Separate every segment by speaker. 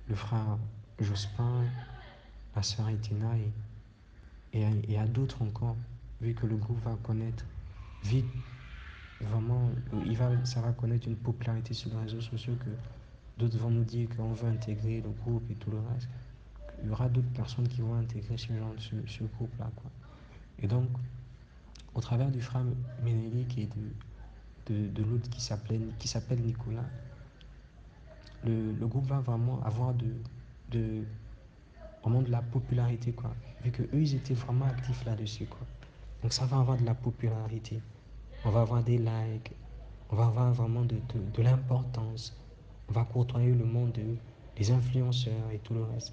Speaker 1: le frère Jospin, la sœur Etina et à d'autres encore, vu que le groupe va connaître vite, vraiment, ça va connaître une popularité sur les réseaux sociaux que d'autres vont nous dire qu'on veut intégrer le groupe et tout le reste. Il y aura d'autres personnes qui vont intégrer ce groupe-là, quoi. Et donc, au travers du frère Ménélique et de l'autre qui s'appelle Nicolas, le groupe va vraiment avoir vraiment de la popularité, quoi. Vu que eux, ils étaient vraiment actifs là-dessus, quoi. Donc ça va avoir de la popularité. On va avoir des likes, on va avoir vraiment de l'importance. On va côtoyer le monde des influenceurs et tout le reste.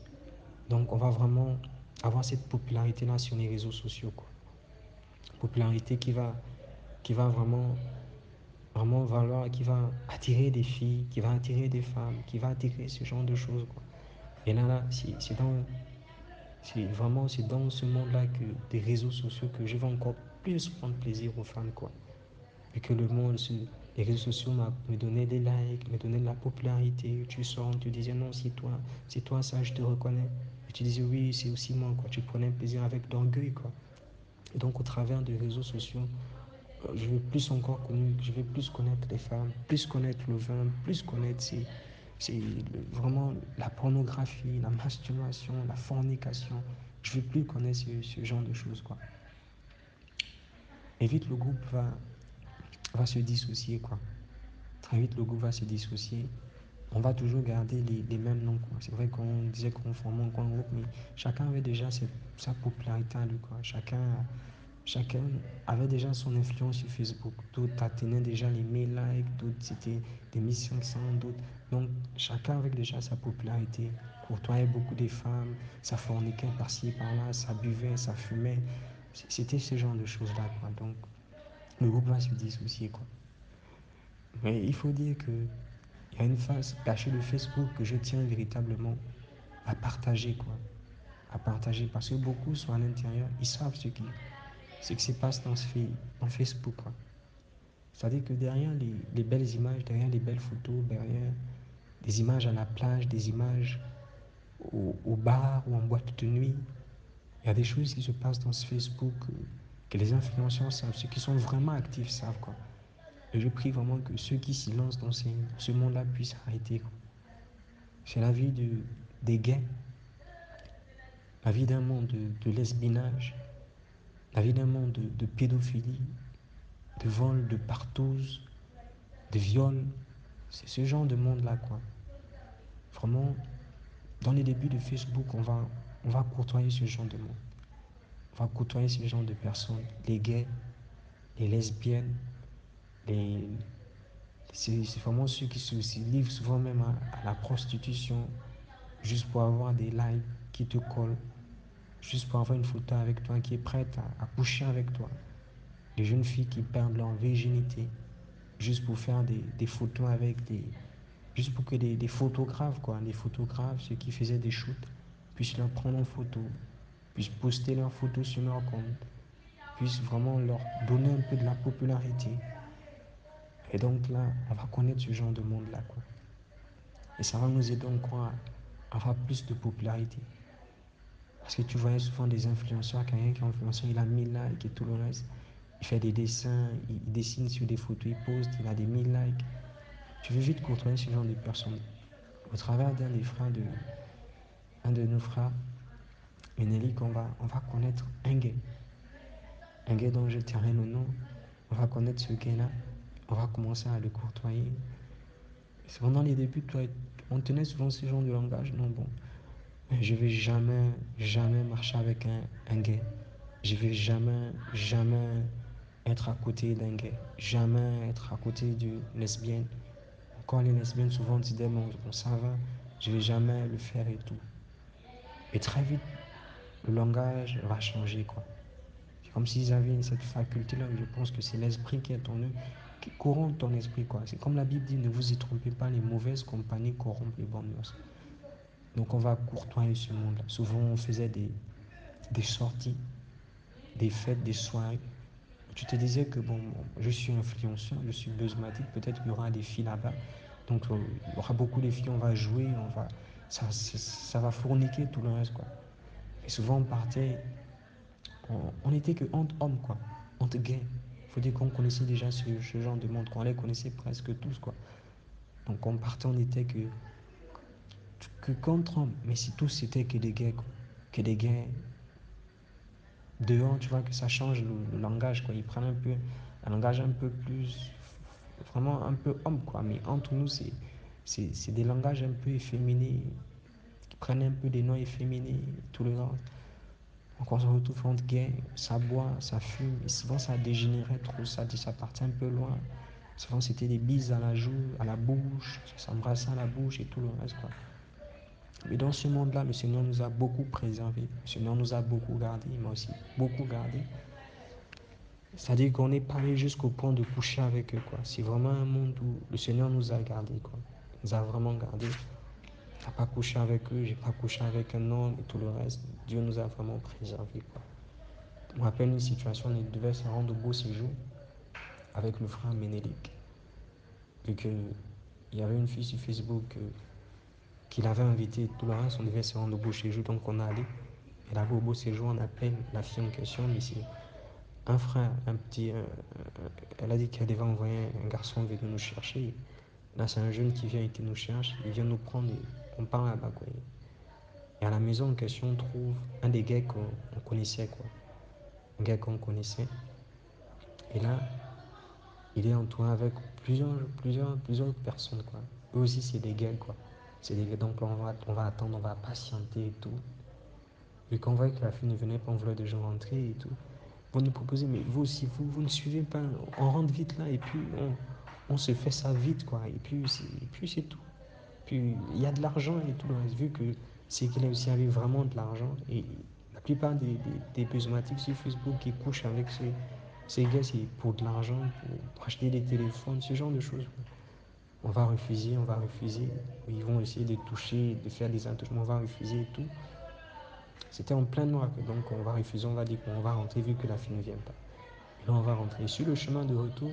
Speaker 1: Donc on va vraiment avoir cette popularité-là sur les réseaux sociaux, quoi. Popularité qui va vraiment valoir, qui va attirer des filles, qui va attirer des femmes, qui va attirer ce genre de choses, quoi. Et là, c'est dans ce monde-là des réseaux sociaux que je vais encore plus prendre plaisir aux femmes, quoi. Vu que les réseaux sociaux me donnaient des likes, me donnaient de la popularité. Tu sors, tu disais non, c'est toi ça, je te reconnais. Et tu disais oui, c'est aussi moi, quoi. Tu prenais plaisir avec l'orgueil, quoi. Et donc, au travers des réseaux sociaux, je vais plus connaître les femmes, plus connaître le vin, plus connaître vraiment la pornographie, la masturbation, la fornication. Je vais plus connaître ce genre de choses, quoi. Et vite, le groupe va se dissocier, quoi. Très vite, le groupe va se dissocier. On va toujours garder les mêmes noms, quoi. C'est vrai qu'on disait qu'on formait un groupe, mais chacun avait déjà sa popularité à lui, quoi. Chacun avait déjà son influence sur Facebook. D'autres atteignaient déjà les 1000 likes, d'autres c'était des 1500, d'autres. Donc, chacun avait déjà sa popularité. Courtoisait beaucoup des femmes, ça forniquait par-ci, par-là, ça buvait, ça fumait. C'était ce genre de choses-là, quoi. Donc, le groupe va se dissocier, quoi. Mais il faut dire que il y a une phase cachée de Facebook que je tiens véritablement à partager, quoi. À partager parce que beaucoup sont à l'intérieur, ils savent ce qui se passe dans Facebook, quoi. C'est-à-dire que derrière les belles images, derrière les belles photos, derrière des images à la plage, des images au bar ou en boîte de nuit, il y a des choses qui se passent dans ce Facebook que les influenceurs savent, ceux qui sont vraiment actifs savent, quoi. Et je prie vraiment que ceux qui s'y lancent dans ce monde-là puissent arrêter, quoi. C'est la vie des gays, la vie d'un monde de lesbiennage, la vie d'un monde de pédophilie, de vol, de partouze, de viol. C'est ce genre de monde-là, quoi. Vraiment, dans les débuts de Facebook, on va côtoyer ce genre de monde. On va côtoyer ce genre de personnes. Les gays, les lesbiennes, les... c'est vraiment ceux qui se livrent souvent même à la prostitution, juste pour avoir des likes qui te collent, juste pour avoir une photo avec toi, qui est prête à coucher avec toi. Les jeunes filles qui perdent leur virginité, juste pour faire des photos juste pour que des photographes, quoi, des photographes, ceux qui faisaient des shoots, puissent leur prendre en photo, puissent poster leurs photos sur leur compte, puissent vraiment leur donner un peu de la popularité. Et donc là, on va connaître ce genre de monde-là, quoi. Et ça va nous aider encore à avoir plus de popularité. Parce que tu voyais souvent des influenceurs, quelqu'un qui est influenceur, il a 1000 likes et tout le reste. Il fait des dessins, il dessine sur des photos, il poste, il a des 1000 likes. Tu veux vite côtoyer ce genre de personnes. Au travers un de nos frères, Ménélique, on va connaître un gay dont je tairai le nom. On va connaître ce gay-là, on va commencer à le côtoyer. C'est pendant les débuts, toi, on tenait souvent ce genre de langage. Non, bon, je vais jamais marcher avec un gay. Je vais jamais être à côté d'un gay. Jamais être à côté d'une lesbienne. Encore les lesbiennes, souvent, disaient, bon, ça va, je vais jamais le faire et tout. Et très vite, le langage va changer, quoi. C'est comme s'ils avaient cette faculté-là où je pense que c'est l'esprit qui est en eux, qui corrompt ton esprit, quoi. C'est comme la Bible dit, ne vous y trompez pas, les mauvaises compagnies corrompent les bonnes mœurs. Donc on va courtoyer ce monde-là. Souvent on faisait des sorties, des fêtes, des soirées. Tu te disais que bon, je suis influenceur, je suis buzzmatic, peut-être qu'il y aura des filles là-bas. Donc il y aura beaucoup de filles, on va jouer, ça va fourniquer tout le reste, quoi. Et souvent, on partait, on était que entre hommes, quoi, entre gays. Il faut dire qu'on connaissait déjà ce genre de monde, qu'on les connaissait presque tous, quoi. Donc, on partait, on était que contre hommes, mais si tous c'était que des gays, quoi. Que des gays. Dehors, tu vois que ça change le langage, quoi. Ils prennent un peu un langage un peu plus, vraiment un peu homme, quoi. Mais entre nous, c'est des langages un peu efféminés, qui prennent un peu des noms efféminés, tout le reste. Donc on se retrouve entre gays, ça boit, ça fume, et souvent ça dégénérait trop, ça partait un peu loin. Souvent c'était des bises à la joue, à la bouche, ça s'embrassait à la bouche et tout le reste, quoi. Mais dans ce monde-là, le Seigneur nous a beaucoup préservés, le Seigneur nous a beaucoup gardés, il m'a aussi beaucoup gardé. C'est-à-dire qu'on n'est pas allé jusqu'au point de coucher avec eux, quoi. C'est vraiment un monde où le Seigneur nous a gardés, quoi. Il nous a vraiment gardés. Je n'ai pas couché avec eux, j'ai pas couché avec un homme et tout le reste. Dieu nous a vraiment préservés, quoi. Je me rappelle une situation, on devait se rendre au beau séjour avec le frère Ménélique. Vu qu'il y avait une fille sur Facebook qu'il avait invitée, tout le reste, on devait se rendre au beau séjour, donc on a allé. Et là-bas, au beau séjour, on appelle la fille en question, mais c'est un frère, un petit. Elle a dit qu'elle devait envoyer un garçon venir nous chercher. Là, c'est un jeune qui vient et qui nous cherche, il vient nous prendre et on part là-bas, quoi. Et à la maison en question, on trouve un des gars qu'on connaissait, quoi. Un gars qu'on connaissait. Et là, il est entouré avec plusieurs personnes, quoi. Eux aussi, c'est des gars, quoi. C'est des gars, donc là, on va attendre, on va patienter et tout. Et quand on voit que la fille ne venait pas, on voulait déjà rentrer et tout. Vont nous proposer, mais vous aussi, vous ne suivez pas, on rentre vite là et puis on se fait ça vite, quoi. Et puis c'est tout. Puis il y a de l'argent et tout le reste, vu que c'est qu'il a aussi avait vraiment de l'argent. Et la plupart des prismatiques sur Facebook qui couchent avec ces gars, c'est pour de l'argent, pour acheter des téléphones, ce genre de choses, quoi. On va refuser, on va refuser. Ils vont essayer de toucher, de faire des attouchements, on va refuser et tout. C'était en plein noir, donc on va refuser, on va dire qu'on va rentrer vu que la fille ne vient pas. Et là, on va rentrer. Sur le chemin de retour,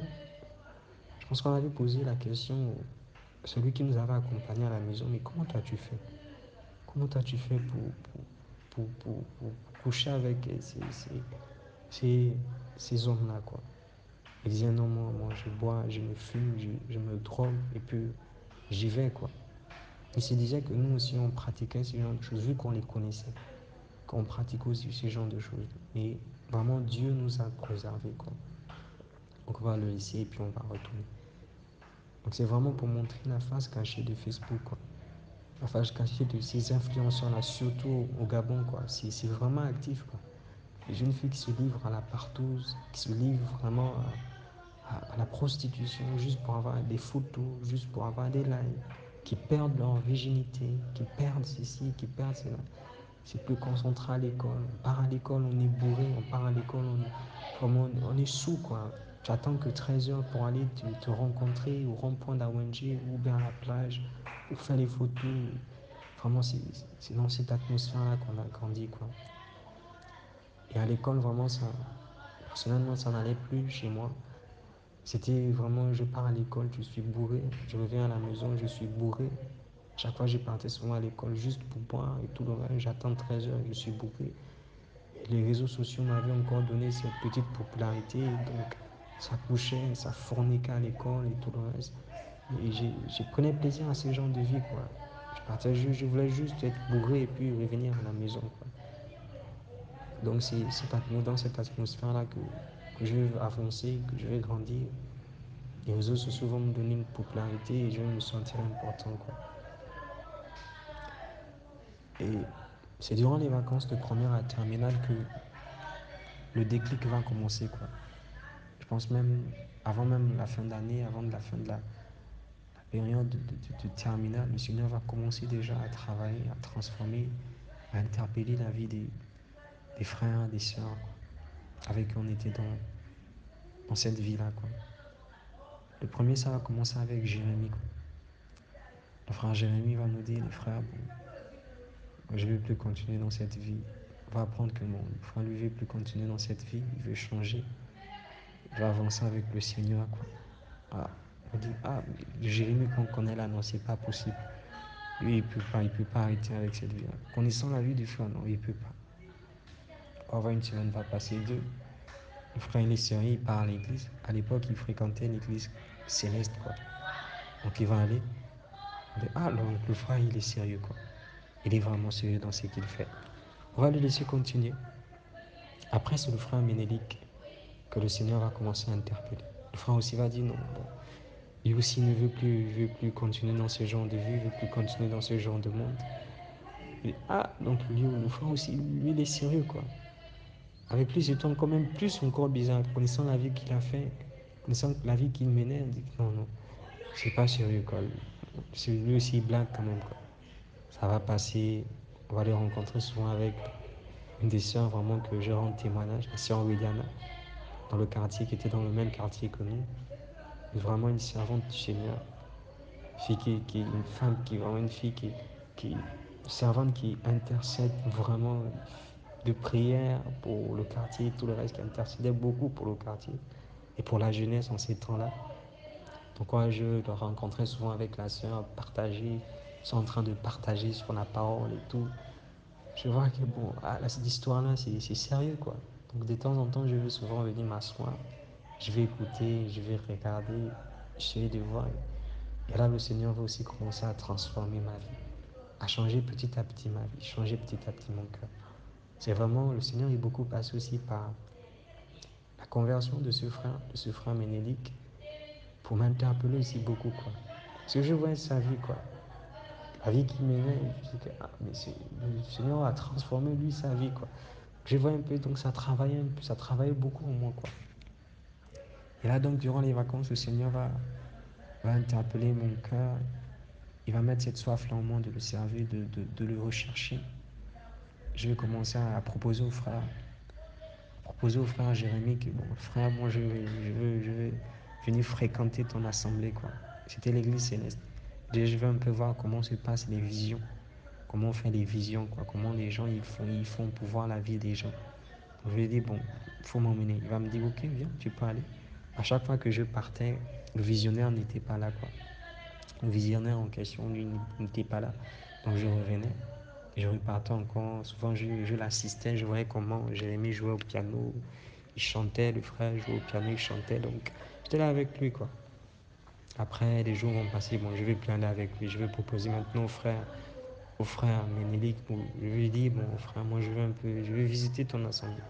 Speaker 1: je pense qu'on avait posé la question à celui qui nous avait accompagnés à la maison, mais comment t'as-tu fait? Comment t'as-tu fait pour coucher avec ces hommes-là, quoi? Il disait non, moi je bois, je me fume, je me drogue, et puis j'y vais, quoi. Il se disait que nous aussi, on pratiquait ce genre de choses, vu qu'on les connaissait, qu'on pratiquait aussi ce genre de choses. Et vraiment, Dieu nous a préservés, quoi. Donc on va le laisser et puis on va retourner. Donc c'est vraiment pour montrer la face cachée de Facebook, quoi. La face cachée de ces influenceurs-là, surtout au Gabon, quoi. C'est vraiment actif, quoi. Les jeunes filles qui se livrent à la partouze, qui se livrent vraiment à la prostitution, juste pour avoir des photos, juste pour avoir des likes, qui perdent leur virginité, qui perdent ceci, qui perdent cela. C'est plus concentré à l'école. On part à l'école, on est bourré, on part à l'école, on est sous, quoi. Tu attends que 13 heures pour aller te rencontrer au rond-point d'Awenji ou bien à la plage, pour faire les photos. Vraiment, c'est dans cette atmosphère-là qu'on a grandi, quoi. Et à l'école, vraiment, ça, personnellement, ça n'allait plus chez moi. C'était vraiment, je pars à l'école, je suis bourré. Je reviens à la maison, je suis bourré. Chaque fois, je partais souvent à l'école juste pour boire et tout le reste. J'attends 13 heures, je suis bourré. Et les réseaux sociaux m'avaient encore donné cette petite popularité. Donc, ça couchait, ça forniquait à l'école et tout le reste. Et je prenais plaisir à ce genre de vie, quoi. Je voulais juste être bourré et puis revenir à la maison, quoi. Donc, c'est dans cette atmosphère-là que je vais avancer, que je vais grandir. Les réseaux sociaux vont me donner une popularité et je vais me sentir important, quoi. Et c'est durant les vacances de première à terminale que le déclic va commencer, quoi. Je pense même, avant même la fin d'année, avant de la fin de la période de terminale, le Seigneur va commencer déjà à travailler, à transformer, à interpeller la vie des frères, des sœurs, quoi, avec qui on était dans cette vie-là, quoi. Le premier, ça va commencer avec Jérémie, quoi. Le frère Jérémie va nous dire, les frères, bon, moi, je ne veux plus continuer dans cette vie. On va apprendre que mon frère, lui, ne veut plus continuer dans cette vie, il veut changer, il va avancer avec le Seigneur, quoi. Ah, on dit, ah, Jérémie qu'on connaît là, non, c'est pas possible. Lui, il peut pas arrêter avec cette vie. Connaissant la vie du frère, non, il peut pas. On va voir, une semaine va passer, deux. Le frère, il est sérieux, il part à l'église. À l'époque, il fréquentait l'église céleste, quoi. Donc, il va aller. Ah, donc, le frère, il est sérieux, quoi. Il est vraiment sérieux dans ce qu'il fait. On va le laisser continuer. Après, c'est le frère Ménélique que le Seigneur va commencer à interpeller. Le frère aussi va dire non. Bon, lui aussi ne veut plus continuer dans ce genre de vie, ne veut plus continuer dans ce genre de monde. Et, ah, donc lui, le frère aussi, lui, il est sérieux, quoi. Avec lui, c'est quand même plus encore bizarre, connaissant la vie qu'il a fait, connaissant la vie qu'il menait, il dit non, non, c'est pas sérieux, quoi. C'est lui aussi, il blague quand même, quoi. Ça va passer, on va le rencontrer souvent avec une des sœurs vraiment que je rends témoignage, la sœur Williana, dans le quartier, qui était dans le même quartier que nous. Vraiment une servante du Seigneur, fille qui est une femme, qui est vraiment une fille qui une servante qui intercède vraiment de prière pour le quartier, tout le reste, qui intercédait beaucoup pour le quartier et pour la jeunesse en ces temps-là. Donc moi, je le rencontrais souvent avec la sœur, partager, ils sont en train de partager sur la parole et tout. Je vois que bon, ah, là, cette histoire-là, c'est sérieux, quoi. Donc de temps en temps, je veux souvent venir m'asseoir, je vais écouter, je vais regarder, essayer de voir. Et là, le Seigneur va aussi commencer à transformer ma vie, à changer petit à petit ma vie, changer petit à petit mon cœur. C'est vraiment, le Seigneur est beaucoup passé aussi par la conversion de ce frère Ménélique, pour m'interpeller aussi beaucoup, quoi. Parce que je voyais sa vie, quoi. La vie qu'il menait, je dis que, ah, mais le Seigneur a transformé lui sa vie, quoi. Je voyais un peu, donc ça travaillait un peu, ça travaillait beaucoup en moi, quoi. Et là, donc, durant les vacances, le Seigneur va interpeller mon cœur. Il va mettre cette soif-là en moi de le servir, de le rechercher. Je vais commencer à proposer au frère Jérémie que, bon, frère, moi, je veux venir fréquenter ton assemblée, quoi. C'était l'église céleste. Je veux un peu voir comment se passent les visions, comment on fait les visions, quoi, comment les gens ils font pour voir la vie des gens. Donc, je lui ai dit, bon, il faut m'emmener. Il va me dire, ok, viens, tu peux aller. À chaque fois que je partais, le visionnaire n'était pas là, quoi. Le visionnaire en question, lui, n'était pas là. Donc je revenais, je repartais encore. Souvent, je l'assistais, je voyais comment Jérémie jouait au piano. Il chantait, le frère jouait au piano, il chantait. Donc j'étais là avec lui, quoi. Après, les jours vont passer. Bon, je ne vais plus aller avec lui. Je vais proposer maintenant au frère Ménélique. Bon, je lui dis, bon, frère, moi, je veux visiter ton assemblée.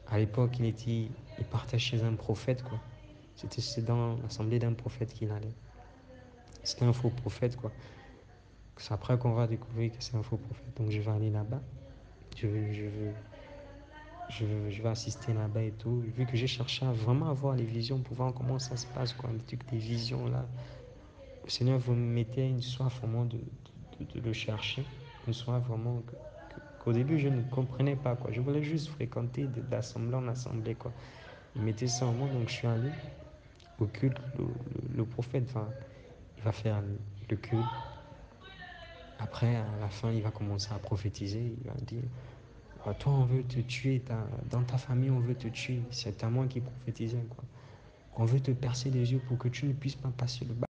Speaker 1: À l'époque, il partait chez un prophète, quoi. C'est dans l'assemblée d'un prophète qu'il allait. C'était un faux prophète, quoi. C'est après qu'on va découvrir que c'est un faux prophète. Donc je vais aller là-bas. Je veux, je veux, je vais assister là-bas et tout. Vu que j'ai cherché à vraiment avoir les visions pour voir comment ça se passe, quoi. Les trucs, des visions là. Le Seigneur vous mettait une soif vraiment de le chercher. Une soif vraiment qu'au début je ne comprenais pas, quoi. Je voulais juste fréquenter d'assemblée en assemblée, quoi. Il mettait ça en moi, donc je suis allé au culte. Le prophète, enfin, il va faire le culte. Après, à la fin, il va commencer à prophétiser. Il va dire, ah, toi, on veut te tuer. Dans ta famille, on veut te tuer. C'est à moi qui prophétisais, quoi. On veut te percer les yeux pour que tu ne puisses pas passer le